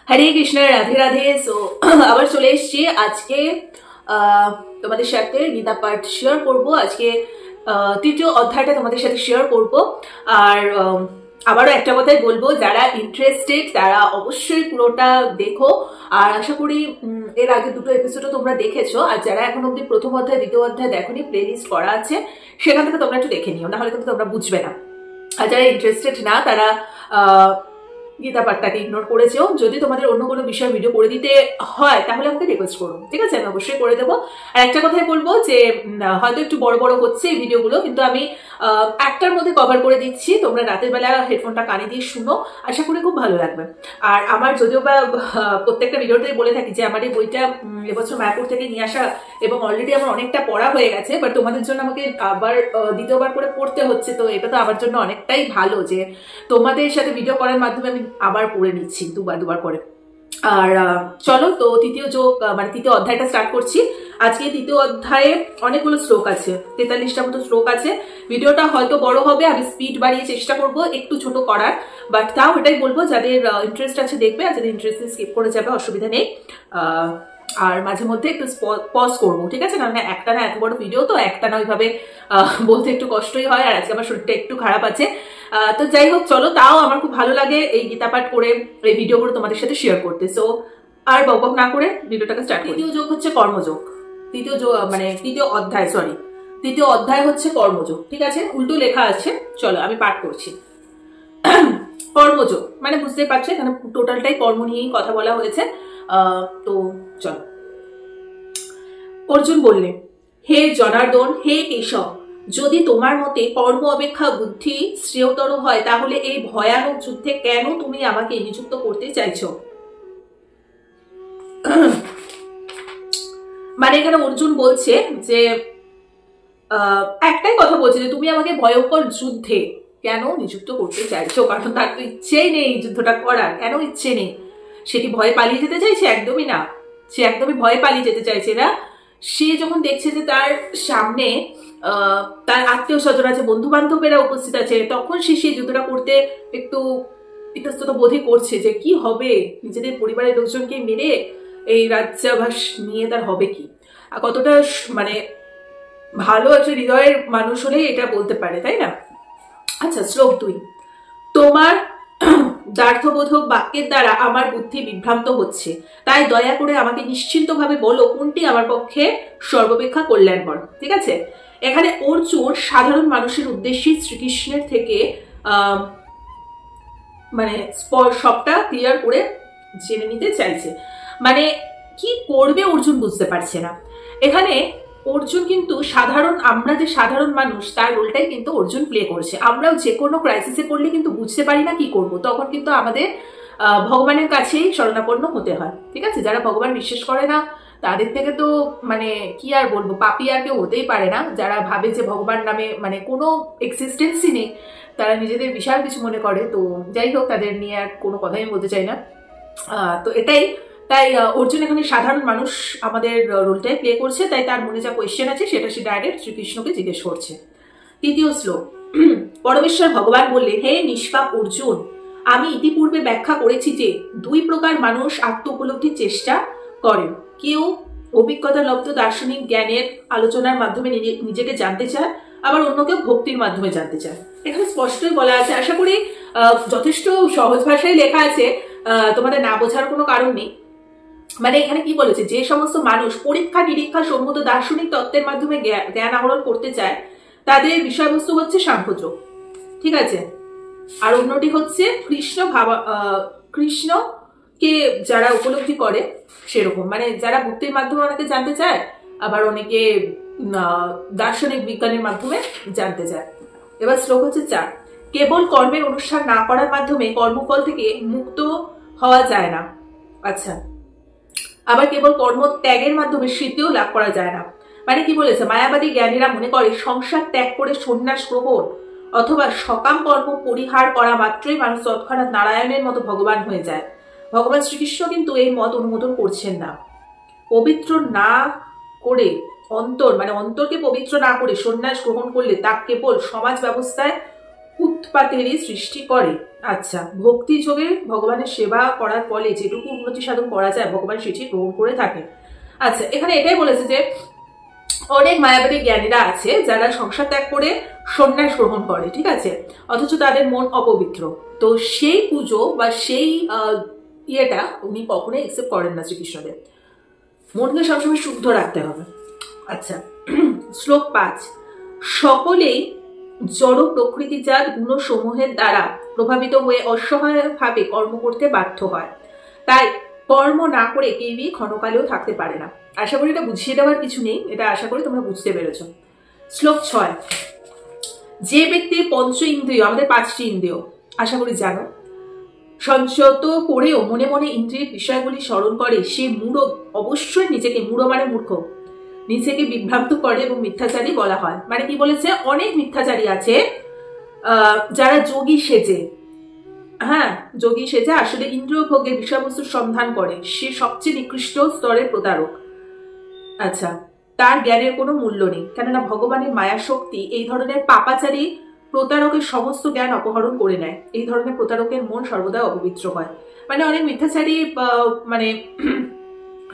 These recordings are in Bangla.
হরে কৃষ্ণ, রাধে রাধে। সো আবার চলে এসেছি আজকে তোমাদের সাথে গীতা পাঠ শেয়ার করব। আজকে তৃতীয় অধ্যায়টা তোমাদের সাথে শেয়ার করব। আর আবারও একটা কথাই বলবো, যারা ইন্টারেস্টেড তারা অবশ্যই পুরোটা দেখো। আর আশা করি এর আগে দুটো এপিসোডও তোমরা দেখেছো। আর যারা এখন অব্দি প্রথম অধ্যায় দ্বিতীয় অধ্যায় দেখোনি, প্লে লিস্ট করা আছে, সেখান থেকে তোমরা একটু দেখে নিও, নাহলে কিন্তু তোমরা বুঝবে না। আর যারা ইন্টারেস্টেড না তারা গীতা পাঠটাকে ইগনোর করেছো। যদি তোমাদের অন্য কোনো বিষয় ভিডিও করে দিতে হয় তাহলে আমাকে রিকোয়েস্ট করো, ঠিক আছে? আমি অবশ্যই করে দেবো। আর একটা কথাই বলবো যে হয়তো একটু বড় বড় হচ্ছে এই ভিডিওগুলো, কিন্তু আমি একটার মধ্যে কভার করে দিচ্ছি। তোমরা রাতের বেলা হেডফোনটা কানে দিয়ে শুনো, আশা করি খুব ভালো লাগবে। আর আমার যদিও বা প্রত্যেকটা ভিডিওতেই বলে থাকি যে আমার এই বইটা এবছর মায়াপুর থেকে নিয়ে আসা, এবং অলরেডি আমার অনেকটা পড়া হয়ে গেছে, বাট তোমাদের জন্য আমাকে আবার দ্বিতীয়বার করে পড়তে হচ্ছে। তো এটা তো আমার জন্য অনেকটাই ভালো যে তোমাদের সাথে ভিডিও করার মাধ্যমে আমি আবার পড়ে নিচ্ছি দুবার করে। আর চলো, তো তৃতীয় অধ্যায়টা স্টার্ট করছি। আজকে তৃতীয় অধ্যায়ে অনেকগুলো শ্লোক আছে, 43টা মতো শ্লোক আছে। ভিডিওটা হয়তো বড় হবে, আমি স্পিড বাড়িয়ে চেষ্টা করব একটু ছোট করার, বাট তাও এটাই বলবো যাদের ইন্টারেস্ট আছে দেখবে, আর যাদের ইন্টারেস্ট স্কিপ করে যাবে অসুবিধা নেই। আর মাঝে মধ্যে একটু পজ করবো, ঠিক আছে? না একটা না, এত বড় ভিডিও তো একটা না ওইভাবে বলতে একটু কষ্টই হয়। আর আজকে আমার শরীরটা একটু খারাপ আছে। তো যাই হোক, চলো, তাও আমার খুব ভালো লাগে এই গীতা পাঠ করে এই ভিডিওগুলো তোমাদের সাথে শেয়ার করতে। সো আর বকবক না করে ভিডিওটাকে স্টার্ট করি। তৃতীয় যোগ হচ্ছে কর্মযোগ। তৃতীয় অধ্যায় হচ্ছে কর্মযোগ, ঠিক আছে? উল্টো লেখা আছে, চলো আমি পাঠ করছি। কর্মযোগ মানে বুঝতেই পারছো, এখানে টোটালটাই কর্ম নিয়েই কথা বলা হয়েছে। তো চলো। অর্জুন বললেন, হে জনার্দন, হে কেশব, যদি তোমার মতে কর্ম অপেক্ষা বুদ্ধি শ্রেয়তর হয়, তাহলে এই ভয়ানক যুদ্ধে কেন তুমি আমাকে নিযুক্ত করতে চাইছো? মানে এখানে অর্জুন বলছে যে একটাই কথা বলছে যে তুমি আমাকে ভয়ঙ্কর যুদ্ধে কেন নিযুক্ত করতে চাইছো, কারণ তার তো ইচ্ছেই নেই যুদ্ধটা করার। কেন ইচ্ছে নেই? সে কি ভয়ে পালিয়ে যেতে চাইছে? একদমই না, সে একদমই ভয়ে পালিয়ে যেতে চাইছে না। সে যখন দেখছে যে তার সামনে তার আত্মীয় স্বজন আছে, বন্ধু বান্ধবেরা উপস্থিত আছে, তখন সে সেই যুদ্ধটা করতে একটু ইতস্তত বোধই করছে যে কি হবে, নিজেদের পরিবারের লোকজনকে মেরে এই রাজ্যাভাস নিয়ে তার হবে কি। আর কতটা মানে ভালো একটা হৃদয়ের মানুষ হলে এটা বলতে পারে, তাই না? আচ্ছা, শ্লোক 2, তোমার দ্ব্যর্থবোধক বাক্যের দ্বারা আমার বুদ্ধি বিভ্রান্ত হচ্ছে, তাই দয়া করে আমাকে নিশ্চিন্তভাবে বলো কোনটি আমার পক্ষে সর্বাপেক্ষা কল্যাণকর। ঠিক আছে, এখানে অর্জুন সাধারণ মানুষের উদ্দেশ্যে শ্রীকৃষ্ণের থেকে মানে সবটা ক্লিয়ার করে জেনে নিতে চাইছে। মানে কি করবে অর্জুন বুঝতে পারছে না। এখানে অর্জুন কিন্তু আমরা যে সাধারণ মানুষ তার রোলটাই কিন্তু অর্জুন প্লে করছে। আমরাও যে কোনো ক্রাইসিসে পড়লে কিন্তু বুঝতে পারি না কি করব, তখন কিন্তু আমাদের ভগবানের কাছেই শরণাপন্ন হতে হয়। ঠিক আছে, যারা ভগবান বিশ্বাস করে না তাদের থেকে তো মানে কি আর বলবো, পাপী আর কেউ হতেই পারে না। যারা ভাবে যে ভগবান নামে মানে কোনো এক্সিস্টেন্সই নেই, তারা নিজেদের বিশাল কিছু মনে করে। তো যাই হোক, তাদের নিয়ে আর কোনো কথাই আমি বলতে চাই না। তো তাই অর্জুন এখানে সাধারণ মানুষ আমাদের রোলটাই প্লে করছে, তাই তার মনে যা কোয়েশ্চেন আছে সেটা সে ডাইরেক্ট শ্রীকৃষ্ণকে জিজ্ঞেস করছে। তৃতীয় শ্লোক, পরমেশ্বর ভগবান বললেন, হে নিষ্পাপ অর্জুন, আমি ইতিপূর্বে ব্যাখ্যা করেছি যে দুই প্রকার মানুষ আত্ম উপলব্ধির চেষ্টা করেন। কেউ অভিজ্ঞতা লব্ধ দার্শনিক জ্ঞানের আলোচনার মাধ্যমে নিজেকে জানতে চায়, আবার অন্য কেউ ভক্তির মাধ্যমে জানতে চায়। এখানে স্পষ্টই বলা আছে, আশা করি যথেষ্ট সহজ ভাষায় লেখা আছে, তোমাদের না বোঝার কোনো কারণ নেই। মানে এখানে কি বলেছে, যে সমস্ত মানুষ পরীক্ষা নিরীক্ষা সম্মত দার্শনিক তত্ত্বের মাধ্যমে জ্ঞান আহরণ করতে চায় তাদের বিষয়বস্তু হচ্ছে সাংখ্যযোগ। ঠিক আছে, আর অন্যটি হচ্ছে কৃষ্ণকে যারা উপলব্ধি করে সেরকম, মানে যারা ভক্তির মাধ্যমে অনেকে জানতে চায়, আবার অনেকে দার্শনিক বিজ্ঞানের মাধ্যমে জানতে চায়। এবার শ্লোক হচ্ছে 4, কেবল কর্মের অনুষ্ঠান না করার মাধ্যমে কর্মফল থেকে মুক্ত হওয়া যায় না। আচ্ছা, আবার কেবল কর্ম ত্যাগের মাধ্যমে সিদ্ধিও লাভ করা যায় না। মানে কি বলেছে, মায়াবাদী জ্ঞানীরা মনে করে সংসার ত্যাগ করে সন্ন্যাস গ্রহণ অথবা সকাম কর্ম পরিহার করা মাত্রই মানুষ তৎক্ষণাৎ নারায়ণের মতো ভগবান হয়ে যায়। ভগবান শ্রীকৃষ্ণ কিন্তু এই মত অনুমোদন করছেন না। পবিত্র না করে অন্তরকে পবিত্র না করে সন্ন্যাস গ্রহণ করলে তা কেবল সমাজ ব্যবস্থায় উৎপাতেরই সৃষ্টি করে। আচ্ছা, ভক্তি যোগে ভগবানের সেবা করার ফলে যেটুকু উন্নতি সাধন করা যায় ভগবান সেটি গ্রহণ করে থাকে। আচ্ছা, এখানে এটাই বলেছে যে অনেক মায়াবাদী জ্ঞানীরা আছে যারা সংসার ত্যাগ করে সন্ন্যাস গ্রহণ করে, ঠিক আছে, অথচ তাদের মন অপবিত্র। তো সেই পুজো বা সেই ইয়েটা উনি কখনোই একসেপ্ট করেন না শ্রীকৃষ্ণদেব। মনকে সবসময় শুদ্ধ রাখতে হবে। আচ্ছা, শ্লোক 5। সকলেই জড় প্রকৃতিজাত গুণসমূহের দ্বারা প্রভাবিত হয়ে অসহায়ভাবে কর্ম করতে বাধ্য হয়, তাই কর্ম না করে কেউই ক্ষণকালেও থাকতে পারে না। আশা করি এটা বুঝিয়ে দেওয়ার কিছু নেই, এটা আশা করি তোমরা বুঝতে পেরেছ। শ্লোক 6। যে ব্যক্তির পঞ্চ ইন্দ্রিয়, আমাদের 5টি ইন্দ্রিয় আশা করি জানো, সঞ্চত করেও মনে মনে ইন্দ্রিয়ের বিষয়গুলি স্মরণ করে, সে মূঢ়, অবশ্যই নিজেকে, মূঢ় মানে মূর্খ, নিজেকে বিভ্রান্ত করে এবং মিথ্যাচারী বলা হয়। মানে কি বলেছে, অনেক মিথ্যাচারী আছে যারা যোগী সেজে, হ্যাঁ যোগী সেজে আসলে ইন্দ্রিয় ভোগের বিষয়বস্তুর সন্ধান করে, সে সবচেয়ে নিকৃষ্ট স্তরের প্রতারক। আচ্ছা, তার জ্ঞানের কোনো মূল্য নেই, কেননা ভগবানের মায়া শক্তি এই ধরনের পাপাচারী প্রতারকের সমস্ত জ্ঞান অপহরণ করে নেয়। এই ধরনের প্রতারকের মন সর্বদা অপবিত্র হয়। মানে অনেক মিথ্যাচারী মানে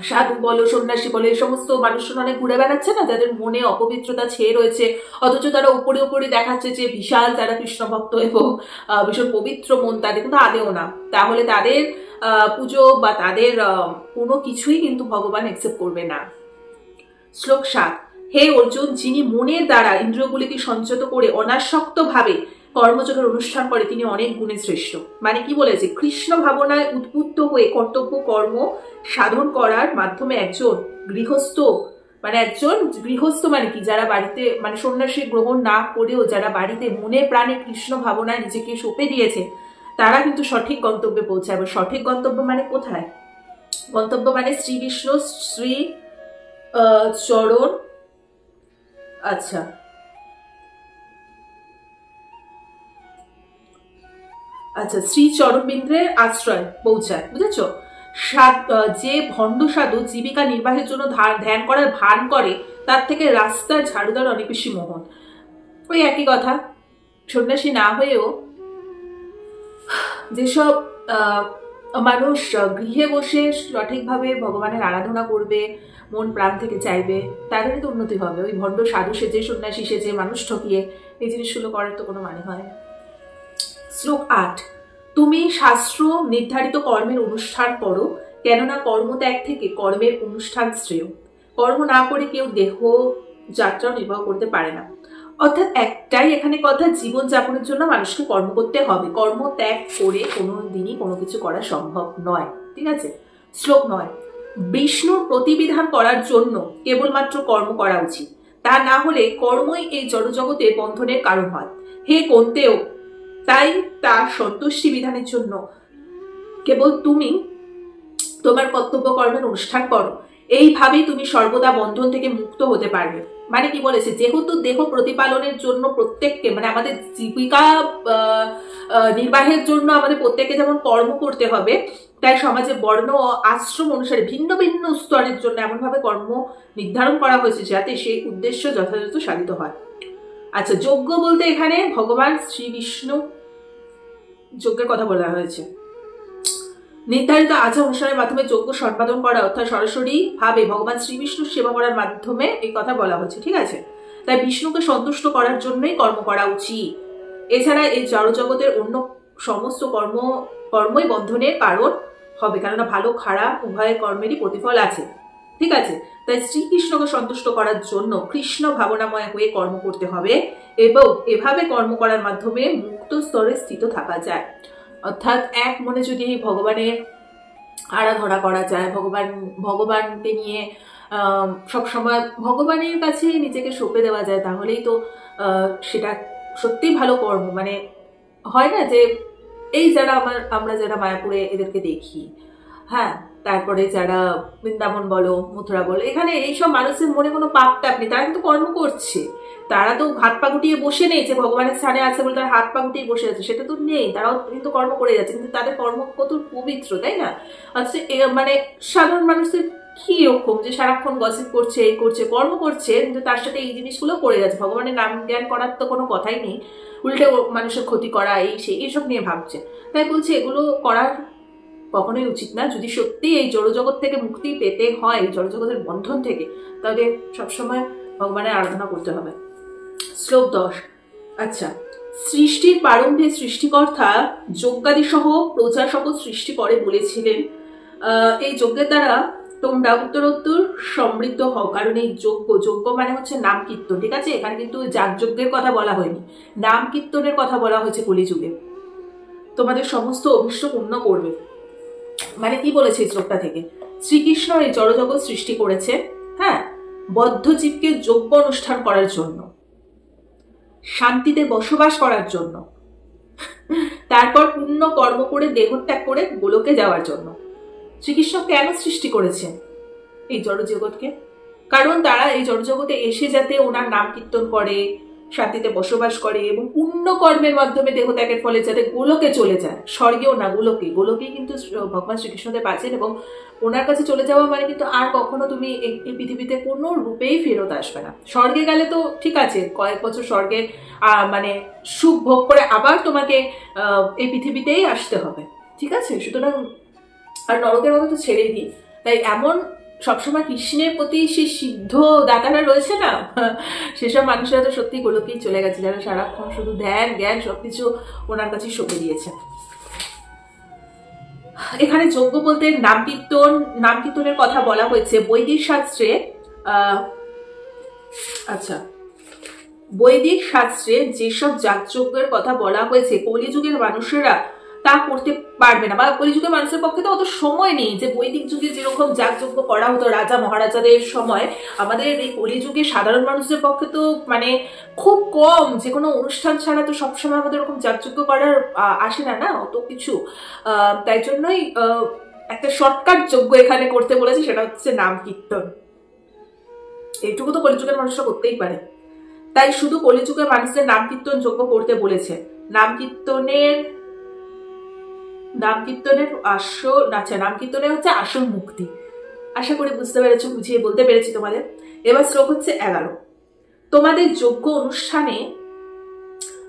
সাধু বলো, সন্ন্যাসী বলো, এই সমস্ত মানুষজন অনেক ঘুরে বেড়াচ্ছে না, যাদের মনে অপবিত্রতা ছেয়ে রয়েছে, অথচ তারা উপরে উপরে দেখাচ্ছে যে বিশাল তারা কৃষ্ণ ভক্ত এবং ভীষণ পবিত্র মন তাদের, কিন্তু আদেও না। তাহলে তাদের পুজো বা তাদের কোনো কিছুই কিন্তু ভগবান অ্যাকসেপ্ট করবে না। শ্লোক 7। হে অর্জুন, যিনি মনের দ্বারা ইন্দ্রিয়গুলিকে সঞ্চত করে অনাসক্ত ভাবে কর্মযোগের অনুষ্ঠান করে তিনি অনেক গুণে শ্রেষ্ঠ। মানে কি বলেছে, কৃষ্ণ ভাবনায় উদ্বুদ্ধ হয়ে কর্তব্য কর্ম সাধন করার মাধ্যমে একজন গৃহস্থ, মানে কি, যারা বাড়িতে মানে সন্ন্যাসী গ্রহণ না করেও যারা বাড়িতে মনে প্রাণে কৃষ্ণ ভাবনায় নিজেকে সঁপে দিয়েছে, তারা কিন্তু সঠিক গন্তব্যে পৌঁছায়। সঠিক গন্তব্য মানে কোথায়? গন্তব্য মানে শ্রী বিষ্ণু শ্রী চরণ, আচ্ছা শ্রী চরণবিন্দ্রের আশ্রয় পৌঁছায়, বুঝেছ? যে ভণ্ড সাধু জীবিকা নির্বাহের জন্য ধ্যান করার ভান করে, তার থেকে রাস্তার ঝাড়ুদার অনেক বেশি মোহন। ওই একই কথা, সন্ন্যাসী না হয়েও যেসব মানুষ গৃহে বসে সঠিকভাবে ভগবানের আরাধনা করবে, মন প্রাণ থেকে চাইবে, তাদেরই তো উন্নতি হবে। ওই ভণ্ড সাধু সেজে, সন্ন্যাসী সেজে, মানুষ ঠকিয়ে এই জিনিসগুলো করার তো কোনো মানে হয় না। শ্লোক 8। তুমি শাস্ত্র নির্ধারিত কর্মের অনুষ্ঠান করো, কেননা কর্মত্যাগ থেকে কর্মের অনুষ্ঠান শ্রেয়। কর্ম না করে কেউ দেহ যাত্রা নির্বাহ করতে পারে না। অর্থাৎ একটাই এখানে কথা, জীবন যাপনের জন্য মানুষকে কর্ম করতে হবে, কর্ম ত্যাগ করে কোনো দিনই কোনো কিছু করা সম্ভব নয়, ঠিক আছে? শ্লোক 9। বিষ্ণুর প্রতিবিধান করার জন্য কেবলমাত্র কর্ম করা উচিত, তা না হলে কর্মই এই জড়জগতে বন্ধনের কারণ হয়। হে কন্তেও, তাই তার সন্তুষ্টি বিধানের জন্য কেবল তুমি তোমার কর্তব্য কর্মের অনুষ্ঠান করো, এইভাবেই তুমি সর্বদা বন্ধন থেকে মুক্ত হতে পারবে। মানে কি বলেছে, যেহেতু দেহ প্রতিপালনের জন্য প্রত্যেককে, মানে আমাদের জীবিকা নির্বাহের জন্য আমাদের প্রত্যেককে যেমন কর্ম করতে হবে, তাই সমাজে বর্ণ ও আশ্রম অনুসারে ভিন্ন ভিন্ন স্তরের জন্য এমনভাবে কর্ম নির্ধারণ করা হয়েছে যাতে সেই উদ্দেশ্য যথাযথ সাধিত হয়। আচ্ছা, যজ্ঞ বলতে এখানে ভগবান শ্রী বিষ্ণু যজ্ঞের কথা বলা হয়েছে। নির্ধারিত আচার অনুষ্ঠানের মাধ্যমে যজ্ঞ সম্পাদন করা, অর্থাৎ সরাসরি ভাবে ভগবান শ্রী বিষ্ণুর সেবা করার মাধ্যমে এই কথা বলা হচ্ছে, ঠিক আছে? তাই বিষ্ণুকে সন্তুষ্ট করার জন্যই কর্ম করা উচিত। এছাড়া এই জড়জগতের অন্য সমস্ত কর্মই বন্ধনের কারণ হবে, কেননা ভালো খারাপ উভয় কর্মেরই প্রতিফল আছে, ঠিক আছে? তাই শ্রীকৃষ্ণকে সন্তুষ্ট করার জন্য কৃষ্ণ ভাবনাময় হয়ে কর্ম করতে হবে এবং এভাবে কর্ম করার মাধ্যমে মুক্ত স্তরে স্থিত থাকা যায়। অর্থাৎ এক মনে যদি ভগবানের আরাধনা করা যায়, ভগবানকে নিয়ে সবসময় ভগবানের কাছে নিজেকে সঁপে দেওয়া যায়, তাহলেই তো সেটা সত্যিই ভালো কর্ম। মানে হয় না যে এই যারা আমরা যারা মায়াপুরে এদেরকে দেখি, হ্যাঁ, তারপরে যারা বৃন্দাবন বলো, মথুরা বলো, এখানে এইসব মানুষের মনে কোনো পাপ টাপ নেই, তারা কিন্তু কর্ম করছে। তারা তো হাত পা গুটিয়ে বসে নেই যে ভগবানের স্থানে আছে বলে তারা হাত পা গুটিয়ে বসে আছে, সেটা তো নেই। তারাও কিন্তু কর্ম করে যাচ্ছে, কিন্তু তাদের কর্ম কত পবিত্র, তাই না? আচ্ছা, মানে সাধারণ মানুষদের কি রকম যে সারাক্ষণ গসিপ করছে, এই করছে, কর্ম করছে, কিন্তু তার সাথে এই জিনিসগুলো করে যাচ্ছে। ভগবানের নাম জ্ঞান করার তো কোনো কথাই নেই, উল্টে মানুষের ক্ষতি করা, এই সেই এইসব নিয়ে ভাবছে। তাই বলছে এগুলো করার কখনোই উচিত না। যদি সত্যি এই জড়জগৎ থেকে মুক্তি পেতে হয়, এই জড়জগতের বন্ধন থেকে, তাহলে সবসময় ভগবানের আরাধনা করতে হবে। শ্লোক 10। আচ্ছা, সৃষ্টির প্রারম্ভে সৃষ্টিকর্তা যজ্ঞাদি সহ প্রজা সকল সৃষ্টি করে বলেছিলেন এই যজ্ঞের দ্বারা তোমরা উত্তরোত্তর সমৃদ্ধ হও। কারণ এই যজ্ঞ মানে হচ্ছে নাম কীর্তন, ঠিক আছে? এখানে কিন্তু যাগযজ্ঞের কথা বলা হয়নি, নাম কীর্তনের কথা বলা হয়েছে। কলিযুগে তোমাদের সমস্ত অভিষ্ট পূর্ণ করবে। মানে কি বলেছে এই শ্লোকটা থেকে? শ্রীকৃষ্ণ এই জড়জগৎ সৃষ্টি করেছে, হ্যাঁ, বদ্ধ জীবকে যজ্ঞ অনুষ্ঠান করার জন্য, শান্তিতে বসবাস করার জন্য, তারপর পূর্ণ কর্ম করে দেহত্যাগ করে গোলকে যাওয়ার জন্য। শ্রীকৃষ্ণ কেন সৃষ্টি করেছেন এই জড়জগৎকে? কারণ তারা এই জড়জগতে এসে যাতে ওনার নাম কীর্তন করে, শান্তিতে বসবাস করে এবং পুণ্য কর্মের মাধ্যমে দেহত্যাগের ফলে যাতে গোলকে চলে যায়, স্বর্গেও না গোলকেই কিন্তু ভগবান শ্রীকৃষ্ণদেব আছেন। এবং ওনার কাছে চলে যাওয়া মানে কিন্তু আর কখনো তুমি এই পৃথিবীতে কোনো রূপেই ফেরত আসবে না। স্বর্গে গেলে তো ঠিক আছে, কয়েক বছর স্বর্গে মানে সুখ ভোগ করে আবার তোমাকে এই পৃথিবীতেই আসতে হবে, ঠিক আছে? সুতরাং আর নরকের কথা তো ছেড়েই দিই। তাই এমন সবসময় কৃষ্ণের প্রতি সেই সিদ্ধ দাতারা রয়েছে না, সেসব মানুষেরা তো সত্যি গোলকেই চলে গেছে, যারা সারাক্ষণ শুধু ধ্যান জ্ঞান সবকিছু ওনার কাছে সঁপে দিয়েছে। এখানে যজ্ঞ বলতে নাম কীর্তনের কথা বলা হয়েছে। বৈদিক শাস্ত্রে আচ্ছা, বৈদিক শাস্ত্রে যেসব যাগযজ্ঞের কথা বলা হয়েছে, কলিযুগের মানুষেরা তা করতে পারবে না, বা কলিযুগের মানুষের পক্ষে তো অত সময় নেই যে বৈদিক যুগে যেরকম যাগযজ্ঞ করা হতো রাজা মহারাজাদের সময়, আমাদের এই কলিযুগে সাধারণ মানুষদের পক্ষে তো মানে খুব কম, যে কোনো অনুষ্ঠান ছাড়া তো সবসময় আমাদের ওরকম যাগযজ্ঞ করার আসে না অত কিছু। তাই জন্যই একটা শর্টকাট যজ্ঞ এখানে করতে বলেছে, সেটা হচ্ছে নাম কীর্তন। এইটুকু তো কলিযুগের মানুষরা করতেই পারে, তাই শুধু কলিযুগের মানুষদের নাম কীর্তন যজ্ঞ করতে বলেছে। নাম কীর্তনের হচ্ছে আসল মুক্তি। আশা করি বুঝতে পেরেছো, বুঝিয়ে বলতে পেরেছি তোমাদের। এবার শ্লোক হচ্ছে 11। তোমাদের যজ্ঞ অনুষ্ঠানে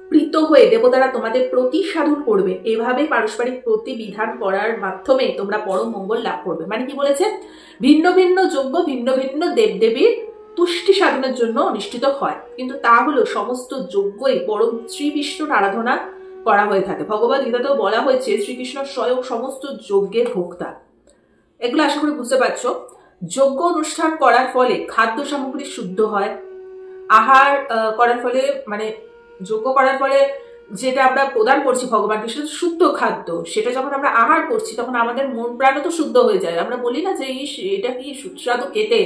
প্রীত হয়ে দেবতারা তোমাদের প্রতি সাধন করবে, এভাবে পারস্পরিক প্রতিবিধান করার মাধ্যমে তোমরা পরম মঙ্গল লাভ করবে। মানে কি বলেছে? ভিন্ন ভিন্ন যজ্ঞ ভিন্ন ভিন্ন দেবদেবীর তুষ্টি সাধনের জন্য অনুষ্ঠিত হয়, কিন্তু তা হলো সমস্ত যজ্ঞই পরম শ্রী বিষ্ণুর আরাধনা করা হয়ে থাকে। ভগবদ গীতাতেও বলা হয়েছে শ্রীকৃষ্ণ স্বয়ং সমস্ত যজ্ঞের ভোক্তা। এগুলো আশা করি বুঝতে পারছো। যজ্ঞ অনুষ্ঠান করার ফলে খাদ্য সামগ্রী শুদ্ধ হয়। আহার করার ফলে মানে যজ্ঞ করার ফলে যেটা আমরা প্রদান করছি ভগবানকে সেটা শুদ্ধ খাদ্য, সেটা যখন আমরা আহার করছি তখন আমাদের মন প্রাণও তো শুদ্ধ হয়ে যায়। আমরা বলি না যে এটা কি সুস্বাদু খেতে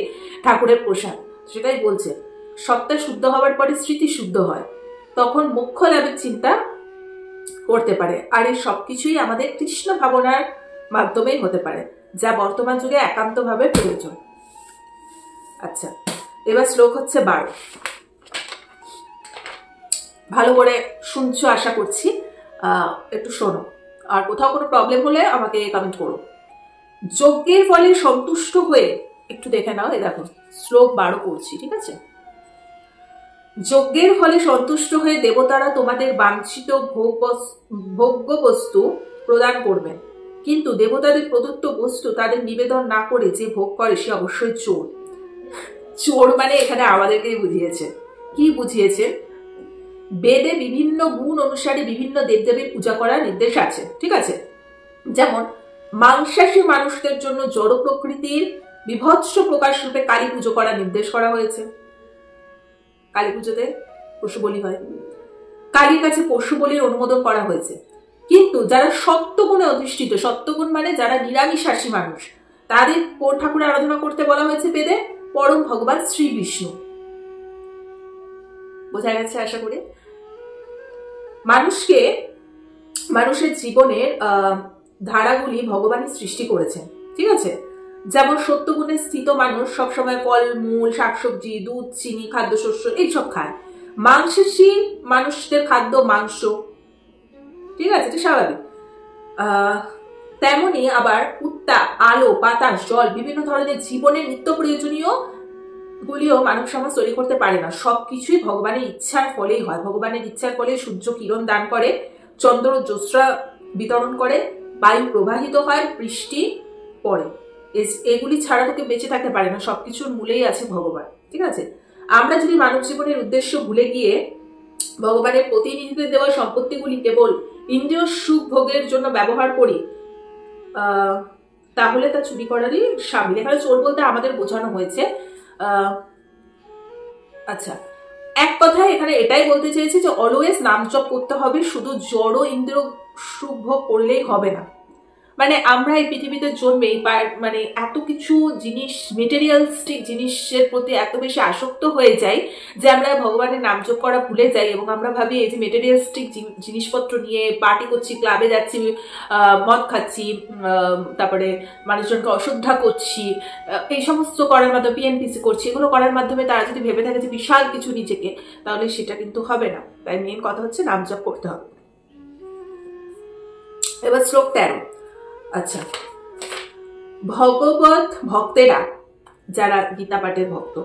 ঠাকুরের প্রসাদ, সেটাই বলছে। সত্তা শুদ্ধ হওয়ার পরে স্মৃতি শুদ্ধ হয়, তখন মোক্ষ লাভের চিন্তা করতে পারে। আর এই সবকিছুই আমাদের কৃষ্ণ ভাবনার মাধ্যমেই হতে পারে, যা বর্তমান যুগে একান্তভাবে প্রয়োজন। আচ্ছা, এবার শ্লোক হচ্ছে 12। ভালো করে শুনছো আশা করছি, একটু শোনো, আর কোথাও কোনো প্রবলেম হলে আমাকে কমেন্ট করো। যজ্ঞের ফলে সন্তুষ্ট হয়ে একটু দেখে নাও, এই দেখো শ্লোক 12 করছি, ঠিক আছে? যজ্ঞের ফলে সন্তুষ্ট হয়ে দেবতারা তোমাদের বাঞ্ছিত ভোগ্য বস্তু প্রদান করবেন, কিন্তু দেবতাদের প্রদত্ত বস্তু তাদের নিবেদন না করে যে ভোগ করে সে অবশ্যই চোর। চোর মানে এখানে আমাদেরকেই বুঝিয়েছে। কি বুঝিয়েছে? বেদে বিভিন্ন গুণ অনুসারে বিভিন্ন দেবদেবীর পূজা করার নির্দেশ আছে, ঠিক আছে? যেমন মাংসাশী মানুষদের জন্য জড় প্রকৃতির বিভৎস প্রকাশ রূপে কালী পুজো করার নির্দেশ করা হয়েছে। কালী পুজোতে পশু বলি হয়, কালীর কাছে পশু বলির অনুমোদন করা হয়েছে। কিন্তু যারা সত্যগুণে অধিষ্ঠিত, সত্যগুণ মানে যারা নিরামিষাশী মানুষ, তাদের কোন ঠাকুরের আরাধনা করতে বলা হয়েছে বেদে? পরম ভগবান শ্রী বিষ্ণু। বোঝা গেছে আশা করি? মানুষের জীবনের ধারাগুলি ভগবানই সৃষ্টি করেছেন, ঠিক আছে? যেমন সত্যগুণে স্থিত মানুষ সবসময় ফল মূল শাকসবজি দুধ চিনি খাদ্যশস্য এইসব খায়। মাংসাশী মানুষদের খাদ্য মাংস, ঠিক আছে, এটা স্বাভাবিক। তেমনি আবার উত্তাপ আলো বাতাস জল বিভিন্ন ধরনের জীবনের নিত্য প্রয়োজনীয় গুলিও মানব সমাজ তৈরি করতে পারে না, সবকিছুই ভগবানের ইচ্ছার ফলেই হয়। ভগবানের ইচ্ছার ফলে সূর্য কিরণ দান করে, চন্দ্র জ্যোৎস্না বিতরণ করে, বায়ু প্রবাহিত হয়, বৃষ্টি পড়ে। এগুলি ছাড়া তোকে বেঁচে থাকতে পারে না, সবকিছুর মূলেই আছে ভগবান। ঠিক আছে, আমরা যদি মানব জীবনের উদ্দেশ্য ভুলে গিয়ে ভগবানের প্রতিনিধিদের দেওয়া সম্পত্তিগুলি কেবল ইন্দ্রিয় সুখ ভোগের জন্য ব্যবহার করি, তাহলে তা চুরি করারই সামিল। এখানে চোর বলতে আমাদের বোঝানো হয়েছে। আচ্ছা, এক কথায় এখানে এটাই বলতে চেয়েছে যে অলওয়েজ নাম জপ করতে হবে, শুধু জড় ইন্দ্রিয় সুখ ভোগ করলেই হবে না। মানে আমরা এই পৃথিবীতে জন্মে মানে এত কিছু জিনিস, মেটেরিয়ালিস্টিক জিনিসের প্রতি এত বেশি আসক্ত হয়ে যাই যে আমরা ভগবানের নাম জপ করা ভুলে যাই, এবং আমরা ভাবি এই যে মেটেরিয়ালিস্টিক জিনিসপত্র নিয়ে পার্টি করছি, ক্লাবে যাচ্ছি, মদ খাচ্ছি, তারপরে মানুষজনকে অশ্রদ্ধা করছি, এই সমস্ত করার মাধ্যমে পিএনপিসি করছি, এগুলো করার মাধ্যমে তারা যদি ভেবে থাকে যে বিশাল কিছু নিজেকে, তাহলে সেটা কিন্তু হবে না। তাই মেন কথা হচ্ছে নাম জপ করতে হবে। এবার শ্লোক 13। আচ্ছা, ভগবত ভক্তেরা, যারা গীতা পাঠের ভক্ত,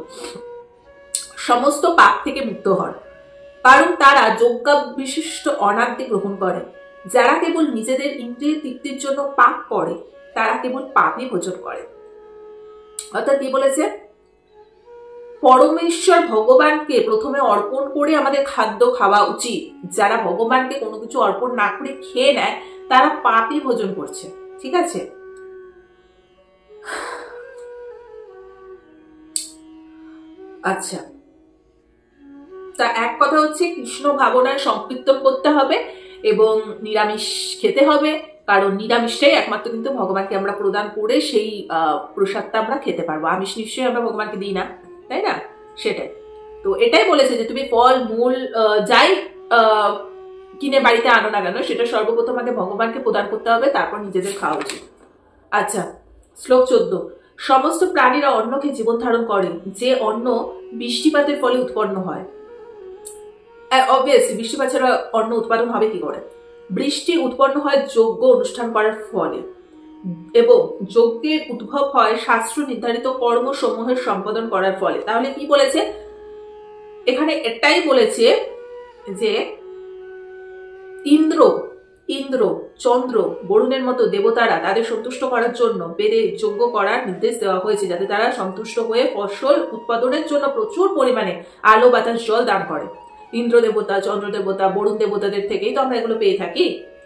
সমস্ত পাপ থেকে মুক্ত হন, কারণ তারা যজ্ঞা বিশিষ্ট অনাদ্যি গ্রহণ করে। যারা কেবল নিজেদের ইন্দ্রিয় তৃপ্তির জন্য পাপ করে, তারা কেবল পাপই ভোজন করে। অর্থাৎ কি বলেছে, পরমেশ্বর ভগবানকে প্রথমে অর্পণ করে আমাদের খাদ্য খাওয়া উচিত। যারা ভগবানকে কোনো কিছু অর্পণ না করে খেয়ে নেয়, তারা পাপই ভোজন করছে। ঠিক আছে, আচ্ছা, তা এক কথা হচ্ছে কৃষ্ণ ভাবনায় সংকীর্তন করতে হবে এবং নিরামিষ খেতে হবে, কারণ নিরামিষটাই একমাত্র কিন্তু ভগবানকে আমরা প্রদান করে সেই প্রসাদটা আমরা খেতে পারবো। আমিষ নিশ্চয়ই আমরা ভগবানকে দিই না, তাই না? সেটাই তো, এটাই বলেছে যে তুমি ফল মূল যাই কিনে বাড়িতে আনো না কেন, সেটা সর্বপ্রথম আগে ভগবানকে প্রদান করতে হবে, তারপর নিজেদের খাওয়া উচিত। আচ্ছা, শ্লোক 14। সমস্ত প্রাণীরা অন্ন খেয়ে জীবন ধারণ করে, যে অন্ন বৃষ্টিপাতের ফলে উৎপন্ন হয়। অবভিয়াসলি বৃষ্টিপাত ছাড়া অন্ন উৎপাদন হবে কি করে? বৃষ্টি উৎপন্ন হয় যজ্ঞ অনুষ্ঠান করার ফলে, এবং যজ্ঞের উদ্ভব হয় শাস্ত্র নির্ধারিত কর্মসমূহের সম্পাদন করার ফলে। তাহলে কি বলেছে এখানে? এটাই বলেছে যে ইন্দ্র, চন্দ্র, বরুণের মতো দেবতারা তাদের সন্তুষ্ট করার জন্য বেদে যজ্ঞ করার নির্দেশ দেওয়া হয়েছে, যাতে তারা সন্তুষ্ট হয়ে ফসল উৎপাদনের জন্য প্রচুর পরিমাণে আলো, বাতাস, জল দান করে। ইন্দ্র দেবতা, চন্দ্র দেবতা, বরুণ দেবতাদের থেকেই তো আমরা এগুলো পেয়ে থাকি,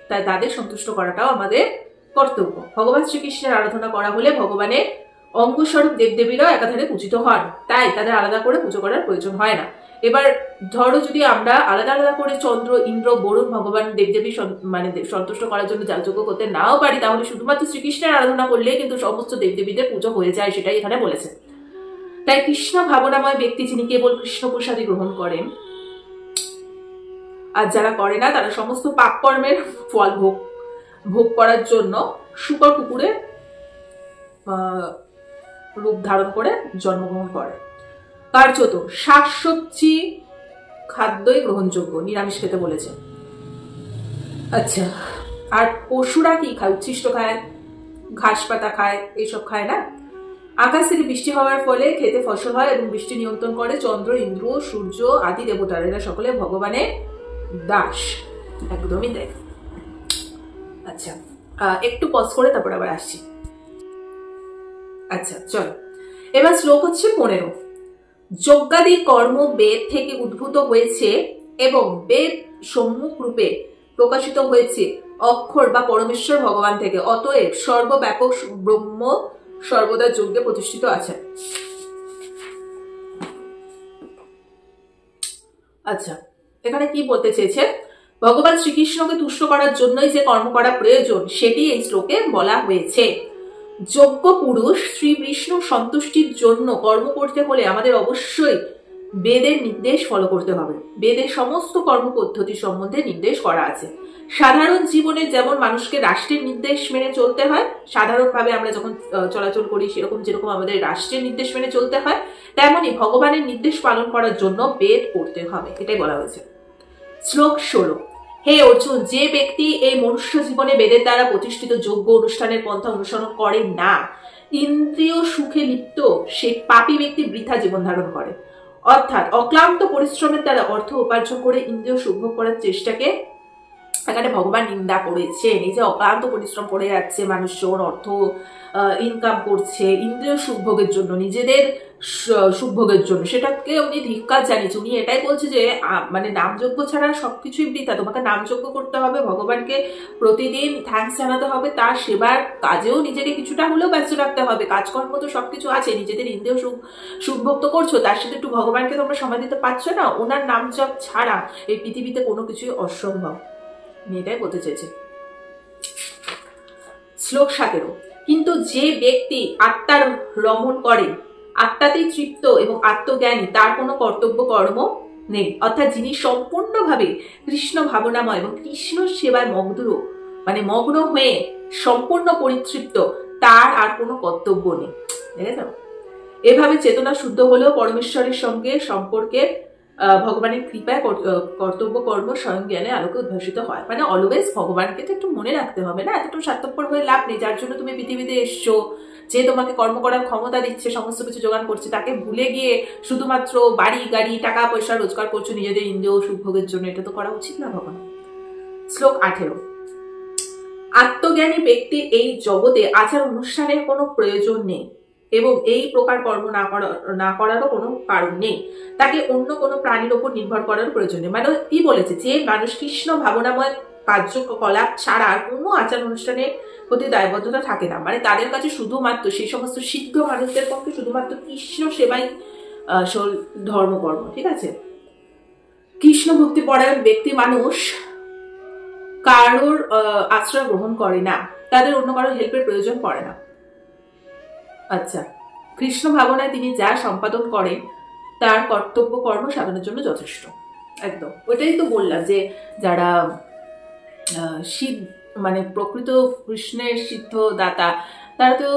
তাই তাদের সন্তুষ্ট করাটাও আমাদের কর্তব্য। ভগবান শ্রীকৃষ্ণের আরাধনা করা হলে ভগবানের অঙ্গস্বরূপ দেবদেবীরাও একাধারে পূজিত হন, তাই তাদের আলাদা করে পুজো করার প্রয়োজন হয় না। এবার ধরো যদি আমরা আলাদা আলাদা করে চন্দ্র, ইন্দ্র, বরুণ, ভগবান দেবদেবী মানে সন্তুষ্ট করার জন্য যাগযজ্ঞ করতে নাও পারি, তাহলে শুধুমাত্র শ্রীকৃষ্ণের আরাধনা করলে কিন্তু সমস্ত দেবদেবীদের পুজো হয়ে যায়, সেটাই এখানে বলেছে। তাই কৃষ্ণ ভাবনাময় ব্যক্তি যিনি কেবল কৃষ্ণ প্রসাদী গ্রহণ করেন, আর যারা করে না তারা সমস্ত পাপ কর্মের ফল ভোগ করার জন্য শুকর কুকুরের রূপ ধারণ করে জন্মগ্রহণ করে। কার্যত শাকসবজি খাদ্যই গ্রহণযোগ্য, নিরামিষ খেতে বলেছে। আচ্ছা, আর পশুরা কি খায়? উচ্ছিষ্ট খায়, ঘাস পাতা খায়, এইসব খায় না? আকাশ থেকে বৃষ্টি হওয়ার ফলে খেতে ফসল হয় এবং বৃষ্টি নিয়ন্ত্রণ করে চন্দ্র, ইন্দ্র, সূর্য আদি দেবতারা, এরা সকলে ভগবানের দাস। একদমই দেখ। আচ্ছা, একটু পজ করে তারপর আবার আসছি। আচ্ছা চল, এবার শ্লোক হচ্ছে 15। যজ্ঞাদি কর্ম বেদ থেকে উদ্ভূত হয়েছে এবং বেদ সম্মুখ রূপে প্রকাশিত হয়েছে অক্ষর বা পরমেশ্বর ভগবান থেকে, অতএব সর্বব্যাপক ব্রহ্ম সর্বদা যজ্ঞে প্রতিষ্ঠিত আছে। আচ্ছা, এখানে কি বলতে চেয়েছে? ভগবান শ্রীকৃষ্ণকে তুষ্ট করার জন্যই যে কর্ম করা প্রয়োজন, সেটি এই শ্লোকে বলা হয়েছে। যোগ্য পুরুষ শ্রী বিষ্ণু সন্তুষ্টির জন্য কর্ম করতে হলে আমাদের অবশ্যই বেদের নির্দেশ ফলো করতে হবে। বেদের সমস্ত কর্ম পদ্ধতি সম্বন্ধে নির্দেশ করা আছে। সাধারণ জীবনে যেমন মানুষকে রাষ্ট্রের নির্দেশ মেনে চলতে হয়, সাধারণভাবে আমরা যখন চলাচল করি সেরকম যেরকম আমাদের রাষ্ট্রের নির্দেশ মেনে চলতে হয়, তেমনি ভগবানের নির্দেশ পালন করার জন্য বেদ পড়তে হবে, এটাই বলা হয়েছে। শ্লোক 16। হে অর্জুন, যে ব্যক্তি এই মনুষ্য জীবনে বেদের দ্বারা প্রতিষ্ঠিত যজ্ঞ অনুষ্ঠানের পন্থা অনুসরণ করে না, ইন্দ্রিয় সুখে লিপ্ত সে পাপী ব্যক্তি বৃথা জীবন ধারণ করে। অর্থাৎ অক্লান্ত পরিশ্রমের দ্বারা অর্থ উপার্জন করে ইন্দ্রিয় সুখ ভোগ করার চেষ্টাকে এখানে ভগবান নিন্দা করেছেন। এই যে অক্লান্ত পরিশ্রম করে যাচ্ছে মানুষজন, অর্থ ইনকাম করছে ইন্দ্রিয় সুখভোগের জন্য, নিজেদের সুখভোগের জন্য, সেটাকে উনি ধিক্কার জানিয়েছে। উনি এটাই বলছে যে মানে নামযজ্ঞ ছাড়া সবকিছুই বৃথা, তোমাকে নামযজ্ঞ করতে হবে, ভগবানকে প্রতিদিন থ্যাঙ্কস জানাতে হবে, তার সেবার কাজেও নিজেকে কিছুটা হলেও ব্যস্ত রাখতে হবে। কাজকর্ম তো সবকিছু আছে, নিজেদের ইন্দ্রিয় সুখভোগ তো করছো, তার সাথে একটু ভগবানকে তোমরা সময় দিতে পারছো না। ওনার নাম জপ ছাড়া এই পৃথিবীতে কোনো কিছুই অসম্ভব, এটাই বলতে চেয়েছে। শ্লোক 17। কিন্তু যে ব্যক্তি আত্মার রমণ করে, আত্মাতেই তৃপ্ত এবং আত্মজ্ঞানী, তার কোনো কর্তব্য কর্ম নেই। অর্থাৎ যিনি সম্পূর্ণভাবে কৃষ্ণ ভাবনাময় এবং কৃষ্ণ সেবায় মগ্ন হয়ে সম্পূর্ণ পরিতৃপ্ত, তার আর কোনো কর্তব্য নেই। দেখেছ, এভাবে চেতনা শুদ্ধ হলেও পরমেশ্বরের সঙ্গে সম্পর্কে ভগবানের কৃপায় কর্তব্য কর্ম স্বয়ং জ্ঞানে আলোকে উদ্ভাসিত হয়। মানে অলওয়েজ ভগবানকে তো একটু মনে রাখতে হবে না, এতটুকু স্বার্থপর হয়ে লাভ নেই। যার জন্য তুমি পৃথিবীতে এসছো, যে তোমাকে কর্ম করার ক্ষমতা দিচ্ছে, সমস্ত কিছু জোগাড় করছে, তাকে ভুলে গিয়ে শুধুমাত্র বাড়ি গাড়ি টাকা পয়সা রোজগার করছো নিজেদের ইন্দ্রিয় সুখভোগের জন্য, এটা তো করা উচিত না ভগবান। শ্লোক 18। আত্মজ্ঞানী ব্যক্তির এই জগতে আচার অনুষ্ঠানের কোনো প্রয়োজন নেই এবং এই প্রকার কর্ম না করারও কোনো কারণ নেই। তাকে অন্য কোনো প্রাণীর ওপর নির্ভর করার প্রয়োজন নেই। মানে কি বলেছে, যে মানুষ কৃষ্ণ ভাবনাময় কার্যকলাপ ছাড়া কোনো আচার অনুষ্ঠানের প্রতি দায়বদ্ধতা থাকে না। মানে তাদের কাছে শুধুমাত্র সেই সমস্ত সিদ্ধ মানুষদের পক্ষে শুধুমাত্র কৃষ্ণ সেবাই ধর্মকর্ম। ঠিক আছে, কৃষ্ণ ভক্তি পরায়ণ ব্যক্তি মানুষ কারোর আশ্রয় গ্রহণ করে না, তাদের অন্য কারোর হেল্পের প্রয়োজন পড়ে না। আচ্ছা, কৃষ্ণ ভাবনায় তিনি যা সম্পাদন করেন তার কর্তব্য কর্ম সাধনের জন্য যথেষ্ট। একদম ওইটাই তো বললাম, যে যারা মানে প্রকৃত কৃষ্ণের সিদ্ধ দাতা, তারা তো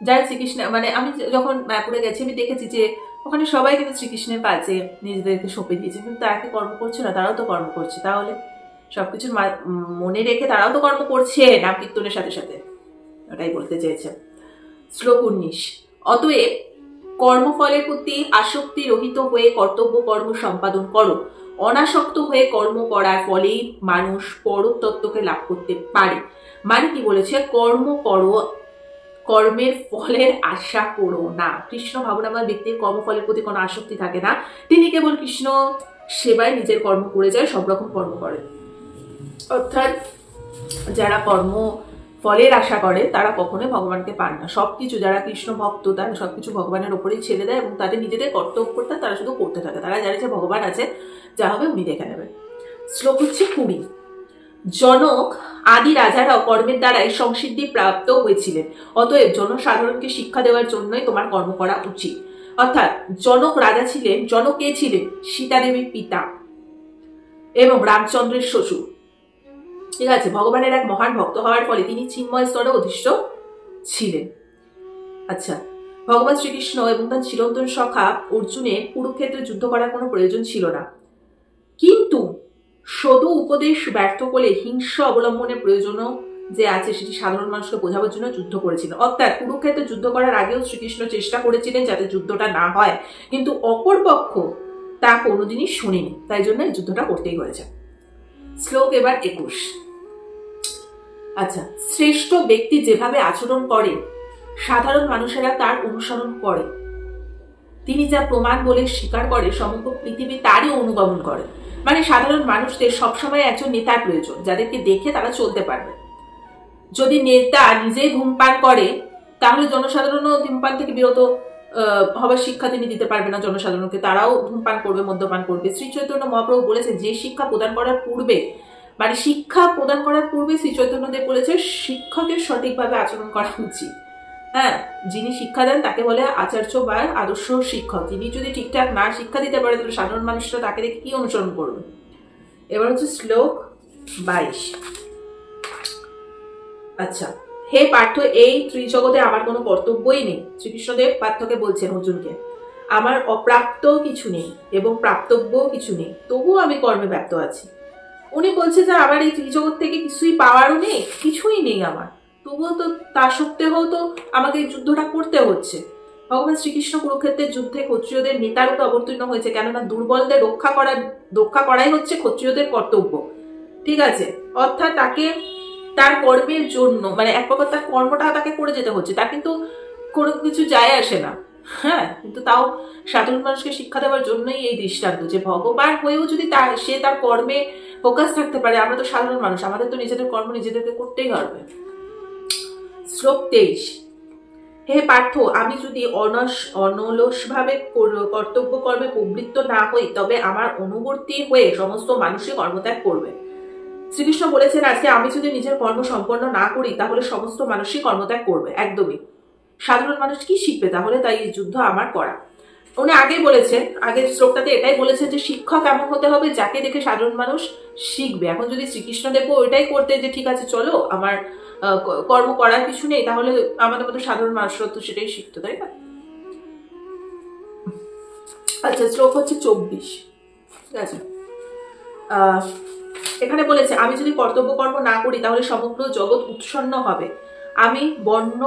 যারা শ্রীকৃষ্ণ, মানে আমি যখন মায়াপুরে গেছি আমি দেখেছি যে ওখানে সবাই কিন্তু শ্রীকৃষ্ণের কাছে নিজেদেরকে সঁপে দিয়েছে, কিন্তু তারা কি কর্ম করছে না? তারাও তো কর্ম করছে। তাহলে সবকিছু মনে রেখে তারাও তো কর্ম করছে নাম কীর্তনের সাথে সাথে, ওটাই বলতে চেয়েছে। শ্লোক 19। অতএব কর্মফলের প্রতি আসক্তি রহিত হয়ে কর্তব্য কর্ম সম্পাদন করো। অনাসক্ত হয়ে কর্ম করার ফলেই মানুষ পরতত্ত্বকে লাভ করতে পারে। মানে কি বলেছে, কর্ম করো, কর্মের ফলের আশা করো না। কৃষ্ণ ভাবনাময় ব্যক্তির কর্মফলের প্রতি কোনো আসক্তি থাকে না, তিনি কেবল কৃষ্ণ সেবায় নিজের কর্ম করে যায়, সব রকম কর্ম করে। অর্থাৎ যারা কর্ম ফলের আশা করে তারা কখনোই ভগবানকে পান না। সবকিছু যারা কৃষ্ণ ভক্ত তারা সবকিছু ভগবানের ওপরেই ছেড়ে দেয় এবং তাদের নিজেদের কর্তব্যটা তারা শুধু করতে থাকে। তারা জানে যে ভগবান আছে, যা হবে উনি দেখে নেবে। শ্লোক হচ্ছে 20। জনক আদি রাজারাও কর্মের দ্বারাই সংসিদ্ধি প্রাপ্ত হয়েছিলেন, অতএব জনসাধারণকে শিক্ষা দেওয়ার জন্যই তোমার কর্ম করা উচিত। অর্থাৎ জনক রাজা ছিলেন, জনক কে ছিলেন? সীতা দেবীর পিতা এবং রামচন্দ্রের শ্বশুর। ঠিক আছে, ভগবানের এক মহান ভক্ত হওয়ার ফলে তিনি চিন্ময় স্তরে অধিষ্ঠ ছিলেন। আচ্ছা, ভগবান শ্রীকৃষ্ণ এবং তার চিরন্তন সখা অর্জুনের কুরুক্ষেত্রে যুদ্ধ করার কোনো প্রয়োজন ছিল না, কিন্তু সদু উপদেশ ব্যর্থ করলে হিংসা অবলম্বনের প্রয়োজনও যে আছে সেটি সাধারণ মানুষকে বোঝাবার জন্য যুদ্ধ করেছিল। অর্থাৎ কুরুক্ষেত্রে যুদ্ধ করার আগেও শ্রীকৃষ্ণ চেষ্টা করেছিলেন যাতে যুদ্ধটা না হয়, কিন্তু অপর পক্ষ তা কোনোদিনই শুনেনি, তাই জন্য এই যুদ্ধটা করতেই হয়েছে। শ্লোক এবার 21। আচ্ছা, শ্রেষ্ঠ ব্যক্তি যেভাবে আচরণ করে সাধারণ মানুষেরা তার অনুসরণ করে, তিনি যা প্রমাণ বলে স্বীকার করে সমগ্র পৃথিবী তারই অনুগমন করে। মানে সাধারণ মানুষদের সবসময় একজন নেতার প্রয়োজন, যাদেরকে দেখে তারা চলতে পারবে। যদি নেতা নিজেই ধূমপান করে তাহলে জনসাধারণও ধূমপান থেকে বিরত হবার শিক্ষা তিনি দিতে পারবে না জনসাধারণকে, তারাও ধূমপান করবে, মদ্যপান করবে। শ্রী চৈতন্য মহাপ্রভু বলেছেন যে শিক্ষা প্রদান করার পূর্বে, মানে শিক্ষা প্রদান করার পূর্বে শ্রী চৈতন্যদেব বলেছে শিক্ষকের সঠিকভাবে আচরণ করা উচিত। হ্যাঁ, যিনি শিক্ষা দেন তাকে বলে আচার্য বা আদর্শ শিক্ষক। তিনি যদি ঠিকঠাক না শিক্ষা দিতে পারে তাহলে সাধারণ মানুষরা তাকে দেখে কি অনুসরণ করবে। এবার হচ্ছে শ্লোক 22। আচ্ছা, হে পার্থ, এই ত্রিজগতে আমার কোনো কর্তব্যই নেই। শ্রীকৃষ্ণদেব পার্থকে বলছেন অর্জুনকে, আমার অপ্রাপ্ত কিছু নেই এবং প্রাপ্তব্য কিছু নেই, তবুও আমি কর্মে ব্যপ্ত আছি। উনি বলছে যে আমার এই ত্রিজগৎ থেকে কিছুই পাওয়ারও নেই, কিছুই নেই আমার, তবুও তো তা সত্ত্বেও তো আমাকে এই যুদ্ধটা করতে হচ্ছে। ভগবান শ্রীকৃষ্ণ কুরুক্ষেত্রের যুদ্ধে ক্ষত্রিয়দের নেতা রূপে অবতীর্ণ হয়েছে, কেননা দুর্বলদের রক্ষা করাই হচ্ছে ক্ষত্রিয়দের কর্তব্য। ঠিক আছে, অর্থাৎ তাকে তার কর্মের জন্য, মানে এক প্রকার তার কর্মটা তাকে করে যেতে হচ্ছে, তার কিন্তু কোনো কিছু যায় আসে না। হ্যাঁ, কিন্তু তাও সাধারণ মানুষকে শিক্ষা দেওয়ার জন্যই এই দৃষ্টান্ত, যে ভগবান হয়েও যদি সে তার কর্মে ফোকাস থাকতে পারে, আমরা তো সাধারণ মানুষ, আমাদের তো নিজেদের কর্ম নিজেদেরকে করতেই হবে। শ্লোক 23। হে পার্থ, আমি যদি অনলসভাবে কর্তব্য কর্মে প্রবৃত্ত না হই, তবে আমার অনুবর্তী হয়ে সমস্ত মানুষই কর্মত্যাগ করবে। শ্রীকৃষ্ণ বলেছেন আজকে আমি যদি নিজের কর্ম সম্পন্ন না করি, তাহলে সমস্ত মানুষই কর্মত্যাগ করবে। একদমই, সাধারণ মানুষ কি শিখবে তাহলে? তাই এই যুদ্ধ আমার করা। উনি আগে বলেছেন, আগের শ্লোকটাতে এটাই বলেছেন যে শিক্ষক এমন হতে হবে যাকে দেখে সাধারণ মানুষ শিখবে। এখন যদি শ্রীকৃষ্ণ দেখবো ওইটাই করতে, যে ঠিক আছে চলো আমার কর্ম করার কিছু নেই, তাহলে আমাদের মতো সাধারণ মানুষরা তো সেটাই শিখতো, তাই না? আচ্ছা, শ্লোক হচ্ছে 24। ঠিক আছে, এখানে বলেছে আমি যদি কর্তব্য কর্ম না করি, তাহলে সমগ্র জগৎ উৎসন্ন হবে, আমি বর্ণ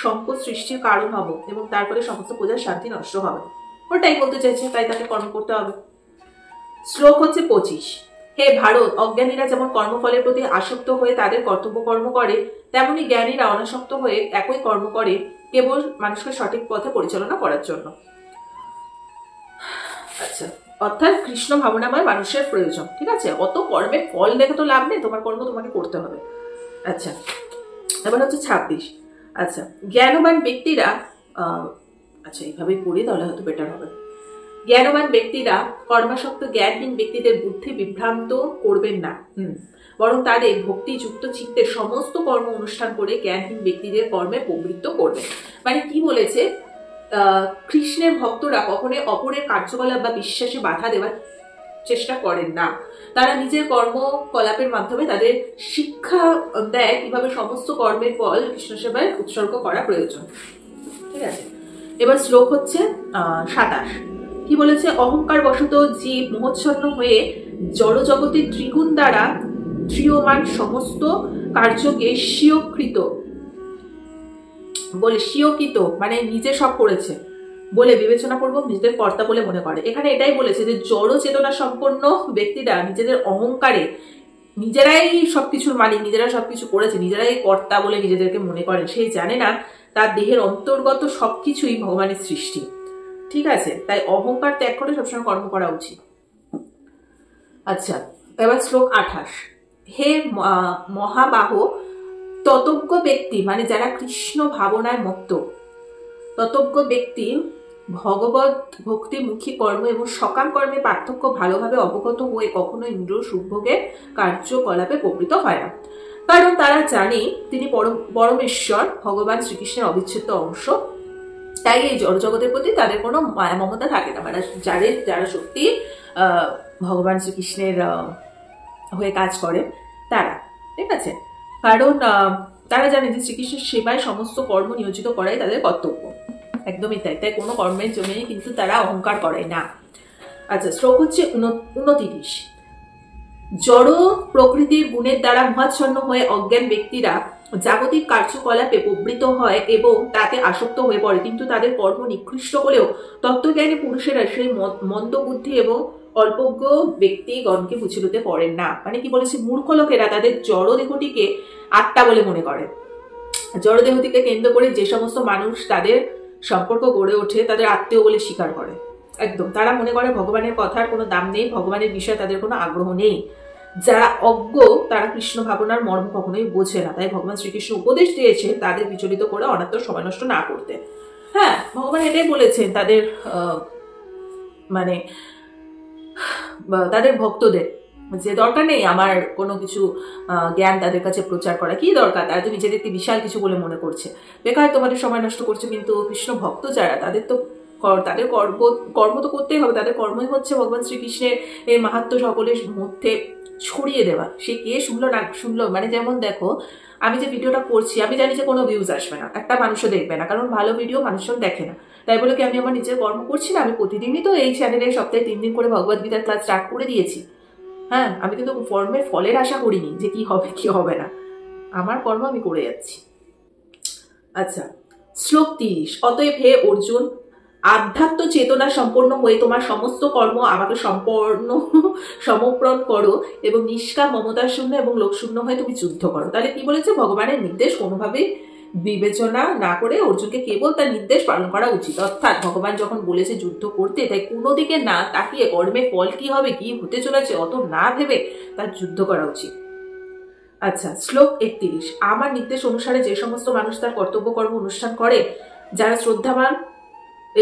সম্পদ সৃষ্টির কারণ হব, এবং তারপরে সমস্ত প্রজার শান্তি নষ্ট হবে। ওটাই বলতে চাইছে, তাই তাকে কর্ম করতে হবে। শ্লোক হচ্ছে 25। হে ভারত, অজ্ঞানীরা যেমন কর্মফলের প্রতি আসক্ত হয়ে তাদের কর্তব্য কর্ম করে, তেমনি জ্ঞানীরা অনাসক্ত হয়ে একই কর্ম করে, কেবল মানুষকে সঠিক পথে পরিচালনা করার জন্য। আচ্ছা, অর্থাৎ কৃষ্ণ ভাবনাময় মানুষের প্রয়োজন। ঠিক আছে, অত কর্মের ফল দেখে তো লাভ নেই, তোমার কর্ম তোমাকে করতে হবে। আচ্ছা, এবার হচ্ছে 26। আচ্ছা, জ্ঞানবান ব্যক্তিরা, আচ্ছা এইভাবেই পড়ি তাহলে হয়তো বেটার হবে। জ্ঞানবান ব্যক্তিরা কর্মাসক্ত জ্ঞানহীন ব্যক্তিদের বুদ্ধি বিভ্রান্ত করবেন না, বরং তাদের ভক্তিযুক্ত চিত্তে সমস্ত কর্ম অনুষ্ঠান করে জ্ঞানহীন ব্যক্তিদের কর্মে প্রবৃত্ত করবেন। মানে কি বলেছে, কৃষ্ণের ভক্তরা কখনোই অপরের কার্যকলাপ বা বিশ্বাসে বাধা দেওয়ার চেষ্টা করেন না। তারা নিজের কর্মকলাপের মাধ্যমে তাদের শিক্ষা দেয় কিভাবে সমস্ত কর্মের ফল কৃষ্ণ সেবায় উৎসর্গ করা প্রয়োজন। ঠিক আছে, এবার শ্লোক হচ্ছে 27। কি বলেছে, অহংকার বশত জীব মোহচ্ছন্ন হয়ে জড় জগতের ত্রিগুণ দ্বারা ত্রিয়মান সমস্ত কার্যকে স্বীয়কৃত মানে নিজে সব করেছে বলে বিবেচনা পূর্বক নিজেদের কর্তা বলে মনে করে। এখানে এটাই বলেছে যে জড় চেতনা সম্পন্ন ব্যক্তিরা নিজেদের অহংকারে নিজেরাই সবকিছুর মালিক, নিজেরা সবকিছু করেছে, নিজেরাই কর্তা বলে নিজেদেরকে মনে করেন। সেই জানে না তার দেহের অন্তর্গত সবকিছুই ভগবানের সৃষ্টি। ঠিক আছে, তাই অহংকার ত্যাগ করে সবসময় কর্ম করা উচিত। আচ্ছা, এবার শ্লোক 28। হে মহাবাহ, ততজ্ঞ ব্যক্তি মানে যারা কৃষ্ণ ভাবনায় মত্ত, ততজ্ঞ ব্যক্তি ভগবত ভক্তিমুখী কর্ম এবং সকাম কর্মে পার্থক্য ভালোভাবে অবগত হয়ে কখনো ইন্দ্র সুভোগের কার্যকলাপে প্রবৃত্ত হয় না, কারণ তারা জানে তিনি পরমেশ্বর ভগবান শ্রীকৃষ্ণের অবিচ্ছেদ্য অংশ। তাই এই জড়জগতের প্রতি তাদের কোনো মায়া মমতা থাকে না, মানে যারা সত্যি ভগবান শ্রীকৃষ্ণের হয়ে কাজ করে তারা। ঠিক আছে, কারণ তারা জানে যে শ্রীকৃষ্ণের সেবায় সমস্ত কর্ম নিয়োজিত করাই তাদের কর্তব্য। একদমই তাই, তাই কোনো কর্মের জন্যই কিন্তু তারা অহংকার করে না। আচ্ছা, শ্লোক হচ্ছে 29। জড় প্রকৃতির গুণের দ্বারা মোহাচ্ছন্ন হয়ে অজ্ঞান ব্যক্তিরা জাগতিক কার্যকলাপে প্রবৃত্ত হয় এবং তাতে আসক্ত হয়ে পড়ে, কিন্তু তাদের কর্ম নিকৃষ্ট হলেও তত্ত্বজ্ঞানী পুরুষেরা সেই মন্দ বুদ্ধি এবং অল্পজ্ঞ ব্যক্তিগণকে বুঝিতে পারেন না। মানে কি বলেছে, মূর্খ লোকেরা তাদের জড় দেহটিকে আত্মা বলে মনে করে। জড় দেহটিকে কেন্দ্র করে যে সমস্ত মানুষ তাদের সম্পর্ক গড়ে ওঠে তাদের আত্মীয় বলে স্বীকার করে। একদম, তারা মনে করে ভগবানের কথার কোনো দাম নেই, ভগবানের বিষয়ে তাদের কোনো আগ্রহ নেই। যারা অজ্ঞ তারা কৃষ্ণ ভাবনার মর্ম কখনোই বোঝে না। তাই ভগবান শ্রীকৃষ্ণ উপদেশ দিয়েছে তাদের বিচলিত করে অনাত্ম সময় নষ্ট না করতে। হ্যাঁ, ভগবান এটাই বলেছেন তাদের মানে তাদের ভক্তদের, যে দরকার নেই আমার কোনো কিছু জ্ঞান তাদের কাছে প্রচার করা, কি দরকার, তারা তো নিজেদেরকে বিশাল কিছু বলে মনে করছে, বেকার তোমাদের সময় নষ্ট করছে। কিন্তু কৃষ্ণ ভক্ত যারা তাদের কর্ম তো করতেই হবে, তাদের কর্মই হচ্ছে ভগবান শ্রীকৃষ্ণের এর মাহাত্ম্য সকলের মধ্যে ছড়িয়ে দেওয়া। সে কে শুনলো না শুনলো, মানে যেমন দেখো আমি যে ভিডিওটা করছি আমি জানি যে কোনো ভিউজ আসবে না, একটা মানুষও দেখবে না, কারণ ভালো ভিডিও মানুষজন দেখে না। তাই বলে কি আমি আমার নিজের কর্ম করছি না? আমি প্রতিদিনই তো এই চ্যানেলে সপ্তাহে 3 দিন করে ভগবদ্গীতার ক্লাস স্টার্ট করে দিয়েছি। হ্যাঁ, আমি কিন্তু ফলের আশা করিনি যে কি হবে কি হবে না, আমার কর্ম আমি করে যাচ্ছি। আচ্ছা, শ্লোক 30। অতএব হে অর্জুন, আধ্যাত্ম চেতনা সম্পন্ন হয়ে তোমার সমস্ত কর্ম আমাকে সমর্পণ করো এবং নিষ্কাম মমতার শূন্য এবং লোকশূন্য হয়ে তুমি যুদ্ধ করো। তাহলে কি বলেছে, ভগবানের নির্দেশ কোনোভাবেই বিবেচনা না করে অর্জুনকে কেবল তার নির্দেশ পালন করা উচিত। অর্থাৎ ভগবান যখন বলেছে যুদ্ধ করতে, তাই কোনো দিকে না তাকিয়ে কর্মের ফল কি হবে, কি হতে চলেছে অত না ভেবে তার যুদ্ধ করা উচিত। আচ্ছা, শ্লোক 31। আমার নির্দেশ অনুসারে যে সমস্ত মানুষ তার কর্তব্য কর্ম অনুষ্ঠান করে, যারা শ্রদ্ধাবান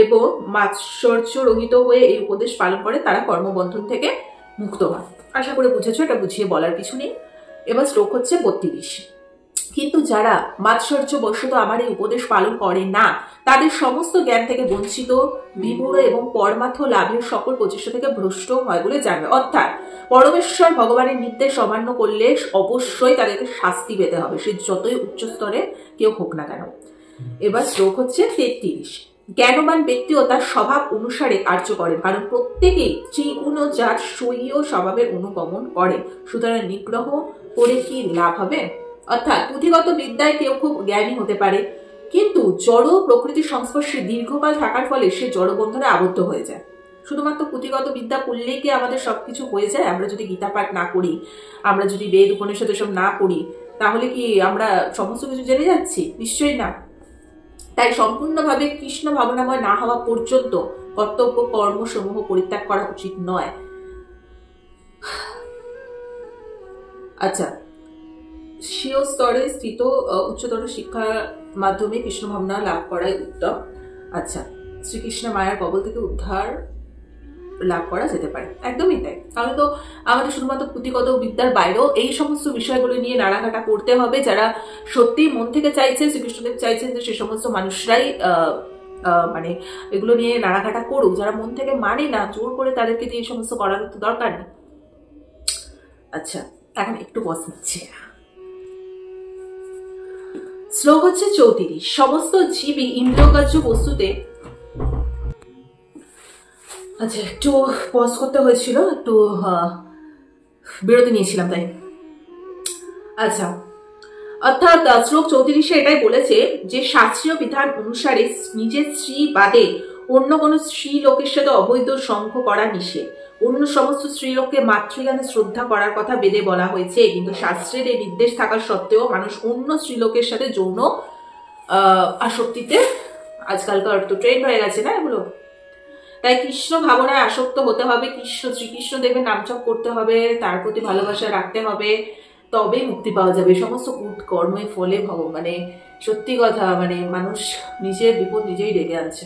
এবং মাৎসর্য রহিত হয়ে এই উপদেশ পালন করে, তারা কর্মবন্ধন থেকে মুক্ত হয়। আশা করে বুঝেছো, এটা বুঝিয়ে বলার কিছু নেই। এবার শ্লোক হচ্ছে 32। কিন্তু যারা মাৎসর্য বশত আমার এই উপদেশ পালন করে না, তাদের সমস্ত জ্ঞান থেকে বঞ্চিত, বিমূঢ় এবং পরমার্থ লাভের সকল প্রচেষ্টা থেকে ভ্রষ্ট হয় বলে জানবে। অর্থাৎ পরমেশ্বর ভগবানের নির্দেশ অমান্য করলে অবশ্যই তাদেরকে শাস্তি পেতে হবে, সে যতই উচ্চ স্তরে কেউ হোক না কেন। এবার শ্লোক হচ্ছে 33। জ্ঞানবান ব্যক্তিও তার স্বভাব অনুসারে কার্য করেন, কারণ প্রত্যেকেই ত্রিগুণ যার স্বীয় স্বভাবের অনুগমন করে। সুতরাং নিগ্রহ করে কি লাভ হবে? অর্থাৎ পুঁথিগত বিদ্যায় কেউ খুব জ্ঞানী হতে পারে, কিন্তু জড় প্রকৃতির সংস্পর্শে দীর্ঘকাল থাকার ফলে সে জড়বন্ধনে আবদ্ধ হয়ে যায়। শুধুমাত্র পুঁথিগত বিদ্যা পড়লেই কি আমাদের সবকিছু হয়ে যায়? আমরা যদি গীতা পাঠ না করি, আমরা যদি বেদ উপনিষদ এসব না পড়ি, তাহলে কি আমরা সমস্ত কিছু জেনে যাচ্ছি? নিশ্চয়ই না। তাই সম্পূর্ণভাবে কৃষ্ণ ভাবনাময় না হওয়া পর্যন্ত কর্তব্য কর্মসমূহ পরিত্যাগ করা উচিত নয়। আচ্ছা, স্বীয় স্তরে স্থিত উচ্চতর শিক্ষার মাধ্যমে কৃষ্ণ ভাবনা লাভ করাই উত্তম। আচ্ছা, শ্রীকৃষ্ণ মায়ার কবল থেকে উদ্ধার লাভ করা যেতে পারে, একদমই তাই। তাহলে তো আমাদের শুধুমাত্র পুঁথিগত বিদ্যার বাইরেও এই সমস্ত বিষয়গুলো নিয়ে নাড়াঘাটা করতে হবে। যারা সত্যি মন থেকে চাইছে, শ্রীকৃষ্ণদেব চাইছেন যে সে সমস্ত মানুষরাই মানে এগুলো নিয়ে নাড়াঘাটা করুক। যারা মন থেকে মানে না, জোর করে তাদেরকে দিয়ে এই সমস্ত করার তো দরকার নেই। আচ্ছা, এখন একটু বস নিচ্ছে। শ্লোক হচ্ছে 34। সমস্ত জীবই ইন্দ্রিয়গ্রাহ্য বস্তুতে, আচ্ছা একটু পজ করতে হয়েছিল, একটু বিরতি নিয়েছিলাম তাই। আচ্ছা, অর্থাৎ শ্লোক 34-এ এটাই বলেছে যে শাস্ত্রীয় বিধান অনুসারে নিজের স্ত্রী বাদে অন্য কোনো স্ত্রী লোকের সাথে অবৈধ সঙ্গ করা নিষেধ। অন্য সমস্ত স্ত্রীলোককে মাতৃগানে শ্রদ্ধা করার কথা বেদে বলা হয়েছে, কিন্তু শাস্ত্রের এই নির্দেশ থাকা সত্ত্বেও মানুষ অন্য স্ত্রীলোকের সাথে যৌন আসক্তিতে আজকালকার তো ট্রেন্ড হয়ে গেছে না এগুলো। তাই কৃষ্ণ ভাবনায় আসক্ত হতে হবে, শ্রীকৃষ্ণ দেবের নামজপ করতে হবে, তার প্রতি ভালোবাসা রাখতে হবে, তবে মুক্তি পাওয়া যাবে। সমস্ত কর্মের ফলে মানে সত্যি কথা, মানে মানুষ নিজের বিপদ নিজেই ডেকে আনছে।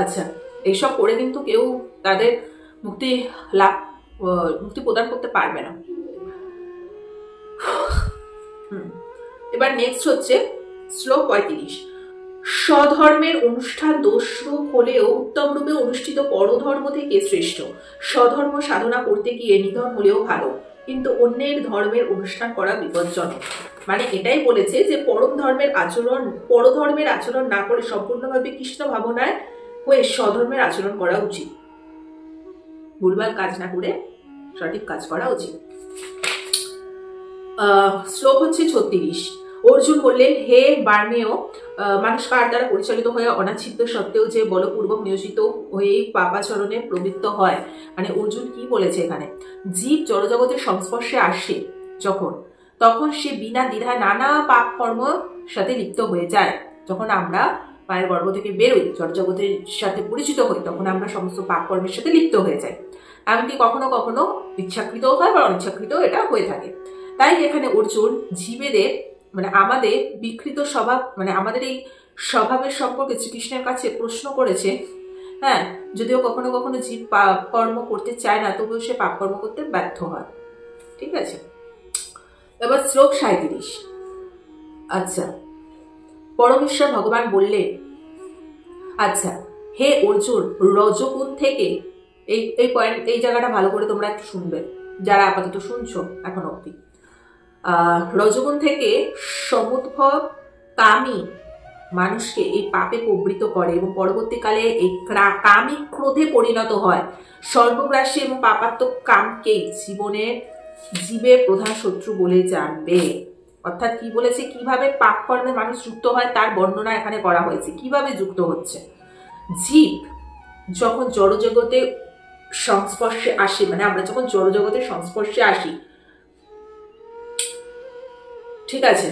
আচ্ছা, এইসব করে কিন্তু কেউ তাদের মুক্তি প্রদান করতে পারবে না। এবার নেক্সট হচ্ছে শ্লোক 35। স্বধর্মের অনুষ্ঠান দোষরূপ হলেও উত্তম রূপে অনুষ্ঠিত পরধর্ম থেকে শ্রেষ্ঠ। স্বধর্ম সাধনা করতে গিয়ে নিধন হলেও ভালো, কিন্তু অন্যের ধর্মের অনুষ্ঠান করা বিপজ্জনক। মানে এটাই বলেছে যে পরধর্মের আচরণ না করে সম্পূর্ণভাবে কৃষ্ণ ভাবনায় হয়ে স্বধর্মের আচরণ করা উচিত। ভুলভাল কাজ না করে সঠিক কাজ করা উচিত। শ্লোক হচ্ছে 36। অর্জুন বললেন, হে বার্মেয়, মানুষ কার দ্বারা পরিচালিত হয়ে অনাচ্ছিদ্য সত্ত্বেও যে বলপূর্বক নিয়োজিত হয়ে পাপাচরণে প্রবৃত্ত হয়। মানে অর্জুন কি বলেছে এখানে, জীব জড়জগতের সংস্পর্শে আসে তখন সে বিনা দ্বিধায় নানা পাপ কর্ম সাথে লিপ্ত হয়ে যায়। যখন আমরা মায়ের গর্ভ থেকে বেরোই, জড়জগতের সাথে পরিচিত হই, তখন আমরা সমস্ত পাপ কর্মের সাথে লিপ্ত হয়ে যাই। এমনকি কখনো কখনো ইচ্ছাকৃত হয় বা অনিচ্ছাকৃত এটা হয়ে থাকে। তাই এখানে অর্জুন জীবেদের মানে আমাদের বিকৃত স্বভাব, মানে আমাদের এই স্বভাবের সম্পর্কে শ্রীকৃষ্ণের কাছে প্রশ্ন করেছে। হ্যাঁ, যদিও কখনো কখনো জীব পাপ কর্ম করতে চায় না, তবুও সে পাপ কর্ম করতে ব্যর্থ হয়। ঠিক আছে, এবার শ্লোক 37। আচ্ছা, পরমেশ্বর ভগবান বললেন, আচ্ছা হে অর্জুন, রজগুণ থেকে এই জায়গাটা ভালো করে তোমরা একটু শুনবে, যারা আপাতত শুনছো এখন অব্দি। রজগুণ থেকে সমুদ্ভব কামী মানুষকে এই পাপে প্রবৃত্ত করে এবং পরবর্তীকালে এই কামী ক্রোধে পরিণত হয়। সর্বগ্রাসী এবং পাপাত্মক কামকেই জীবের প্রধান শত্রু বলে জানবে। অর্থাৎ কি বলেছে, কিভাবে পাপ কর্মে মানুষ যুক্ত হয় তার বর্ণনা এখানে করা হয়েছে। কিভাবে যুক্ত হচ্ছে, জীব যখন জড়জগতে সংস্পর্শে আসি, মানে আমরা যখন জড়জগতের সংস্পর্শে আসি, ঠিক আছে,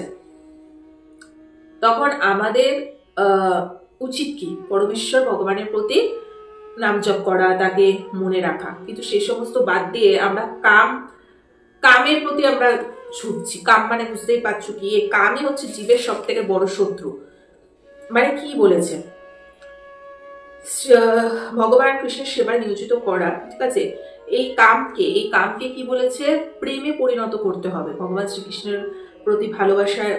তখন আমাদের উচিত কি, পরমেশ্বর ভগবানের প্রতি নাম জপ করা, তাকে মনে রাখা। কিন্তু সে সমস্ত বাদ দিয়ে আমরা কামের প্রতি আমরা ছুটছি। কাম মানে বুঝতেই পারছো কি, এই কামই হচ্ছে জীবের সব থেকে বড় শত্রু। মানে কি বলেছে, ভগবান কৃষ্ণের সেবায় নিয়োজিত করা, ঠিক আছে, এই কামকে কি বলেছে, প্রেমে পরিণত করতে হবে। ভগবান শ্রীকৃষ্ণের প্রতি ভালোবাসায়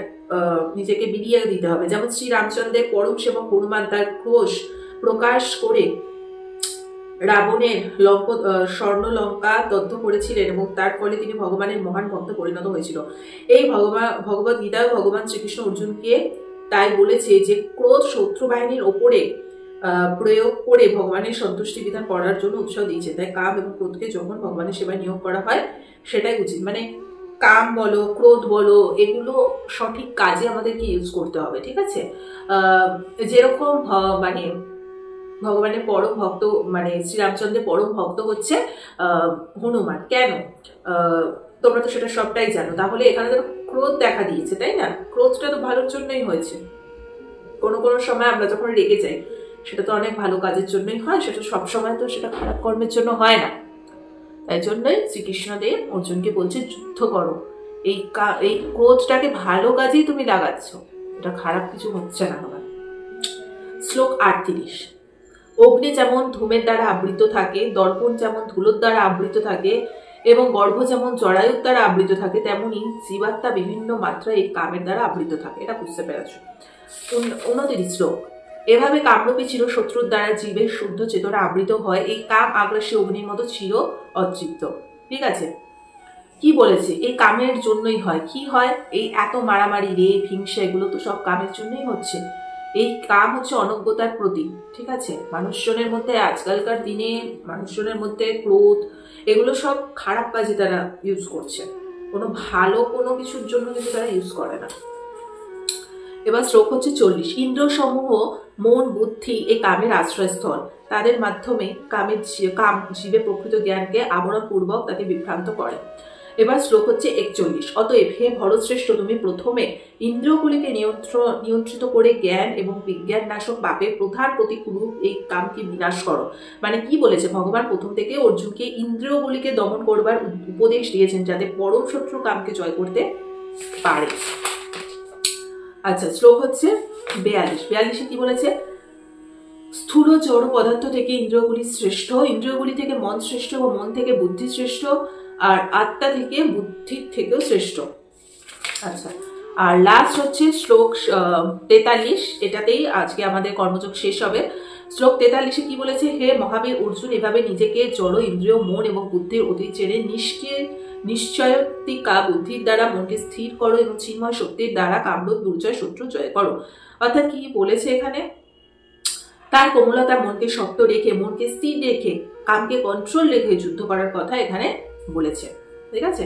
নিজেকে বিলিয়ে দিতে হবে। যেমন শ্রী রামচন্দ্রের পরম সেবক হনুমান তার ক্রোশ প্রকাশ করে রাবণের স্বর্ণ লঙ্কা দগ্ধ করেছিলেন এবং তার ফলে তিনি ভগবানের মহান ভক্ত পরিণত হয়েছিল। এই ভগবত গীতায় ভগবান শ্রীকৃষ্ণ অর্জুনকে তাই বলেছে যে ক্রোধ শত্রু বাহিনীর ওপরে প্রয়োগ করে ভগবানের সন্তুষ্টি বিধান করার জন্য উৎসাহ দিয়েছে। তাই কাম এবং ক্রোধকে যখন ভগবানের সেবায় নিয়োগ করা হয় সেটাই উচিত। মানে কাম বলো, ক্রোধ বলো, এগুলো সঠিক কাজে আমাদেরকে ইউজ করতে হবে, ঠিক আছে। যেরকম মানে ভগবানের পরম ভক্ত, মানে শ্রীরামচন্দ্রের পরম ভক্ত হচ্ছে হনুমান। কেন, তোমরা তো সেটা সবটাই জানো। তাহলে এখানে তো ক্রোধ দেখা দিয়েছে, তাই না? ক্রোধটা তো ভালোর জন্যই হয়েছে। কোনো কোনো সময় আমরা যখন রেগে যাই সেটা তো অনেক ভালো কাজের জন্যই হয়, সেটা সবসময় তো সেটা খারাপ কর্মের জন্য হয় না। তাই জন্যই শ্রীকৃষ্ণদেব অর্জুনকে বলছে যুদ্ধ করো, এই ক্রোধটাকে ভালো কাজেই তুমি লাগাচ্ছ, এটা খারাপ কিছু হচ্ছে না তোমার। শ্লোক 38। অগ্নি যেমন ধূমের দ্বারা আবৃত থাকে, দর্পণ যেমন ধুলোর দ্বারা আবৃত থাকে এবং গর্ভ যেমন জরায়ুর দ্বারা আবৃত থাকে, তেমনি জীবাত্মা বিভিন্ন মাত্রায় এই কামের দ্বারা আবৃত থাকে। এটা বুঝতে পেরেছ? 29 শ্লোক। এভাবে কামরূপী চির শত্রুর দ্বারা জীবের শুদ্ধ চেতনা আবৃত হয়। এই কাম আগ্রাসী অগ্নির মতো চির অতৃপ্ত। ঠিক আছে, কি বলেছে, এই কামের জন্যই হয়। কি হয়, এই এত মারামারি, রেপ, হিংসা, এগুলো তো সব কামের জন্যই হচ্ছে। এই কাম হচ্ছে অনজ্ঞতার প্রতীক, ঠিক আছে। মানুষজনের মধ্যে আজকালকার দিনে মানুষজনের মধ্যে ক্রোধ, এগুলো সব খারাপ কাজে তারা ইউজ করছে, কোনো ভালো কোনো কিছুর জন্য কিন্তু তারা ইউজ করে না। এবার শ্লোক হচ্ছে 40। ইন্দ্র সমূহ মন বুদ্ধি এই কামের আশ্রয়স্থল, তাদের মাধ্যমে কাম জীবে প্রকৃত জ্ঞানকে আবরণ পূর্বক তাকে বিভ্রান্ত করে। এবার শ্লোক হচ্ছে 41। অতএব হে ভরতশ্রেষ্ঠ, তুমি প্রথমে ইন্দ্রিয়গুলিকে নিয়ন্ত্রিত করে জ্ঞান এবং বিজ্ঞান নাশক পাপের প্রধান প্রতিকূল এই কামকে বিনাশ করো। মানে কি বলেছে, ভগবান প্রথম থেকে অর্জুনকে ইন্দ্রিয়গুলিকে দমন করবার উপদেশ দিয়েছেন যাতে পরম শত্রু কামকে জয় করতে পারে। আচ্ছা, শ্লোক হচ্ছে 42। 42-এ কি বলেছে, স্থূল জড় পদার্থ থেকে ইন্দ্রিয়গুলি শ্রেষ্ঠ, ইন্দ্রিয়গুলি থেকে মন শ্রেষ্ঠ ও মন থেকে বুদ্ধি শ্রেষ্ঠ, আর আত্মা থেকে বুদ্ধির থেকেও শ্রেষ্ঠ। আচ্ছা, আর লাস্ট হচ্ছে শ্লোক 43। এটাতেই আজকে আমাদের কর্মযোগ শেষ হবে। শ্লোক 43-এ কি বলেছে, হে মহাবীর অর্জুন, এভাবে নিজেকে জড় ইন্দ্রিয় মন এবং বুদ্ধির অতীত ছেড়ে নিশ্চয়তিকা বুদ্ধির দ্বারা মনকে স্থির করো এবং চিন্ময় শক্তির দ্বারা কামরূপ দুর্জয় শত্রু জয় করো। অর্থাৎ কি বলেছে এখানে, তার কোমলতা মনকে শক্ত রেখে, মনকে স্থির রেখে, কামকে কন্ট্রোল রেখে যুদ্ধ করার কথা এখানে বলেছে। ঠিক আছে,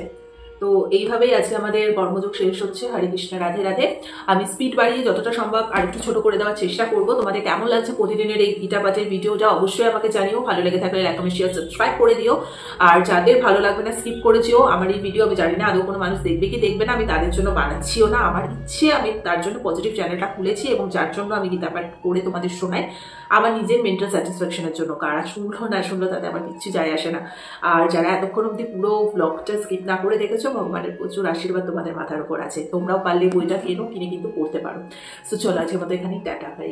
তো এইভাবেই আজকে আমাদের কর্মযোগ শেষ হচ্ছে। হরে কৃষ্ণ, রাধে রাধে। আমি স্পিড বাড়িয়ে যতটা সম্ভব আরেকটু ছোট করে দেওয়ার চেষ্টা করব। তোমাদের কেমন লাগছে প্রতিদিনের এই গীতা পাঠের ভিডিওটা অবশ্যই আমাকে জানিও। ভালো লেগে থাকলে লাইক কমেন্ট শেয়ার সাবস্ক্রাইব করে দিও। আর যাদের ভালো লাগবে না স্কিপ করে যেও। আমার এই ভিডিও আমি জানি না আদৌ কোনো মানুষ দেখবে কি দেখবে না, আমি তাদের জন্য বানাচ্ছিও না। আমার ইচ্ছে, আমি তার জন্য পজিটিভ চ্যানেলটা খুলেছি এবং যার জন্য আমি গীতা পাঠ করে তোমাদের শোনাই আমার নিজের মেন্টাল স্যাটিসফ্যাকশনের জন্য। কারা শুনলো না শুনলো তাতে আমার কিচ্ছু যায় আসে না। আর যারা এতক্ষণ অব্দি পুরো ব্লগটা স্কিপ না করে দেখেছো, ভগবানের প্রচুর আশীর্বাদ তোমাদের মাথার উপর আছে। তোমরাও পারলে বইটা কিনে কিন্তু পড়তে পারো। সো চলো আজকের মতো এখানেই টাটা, বাই।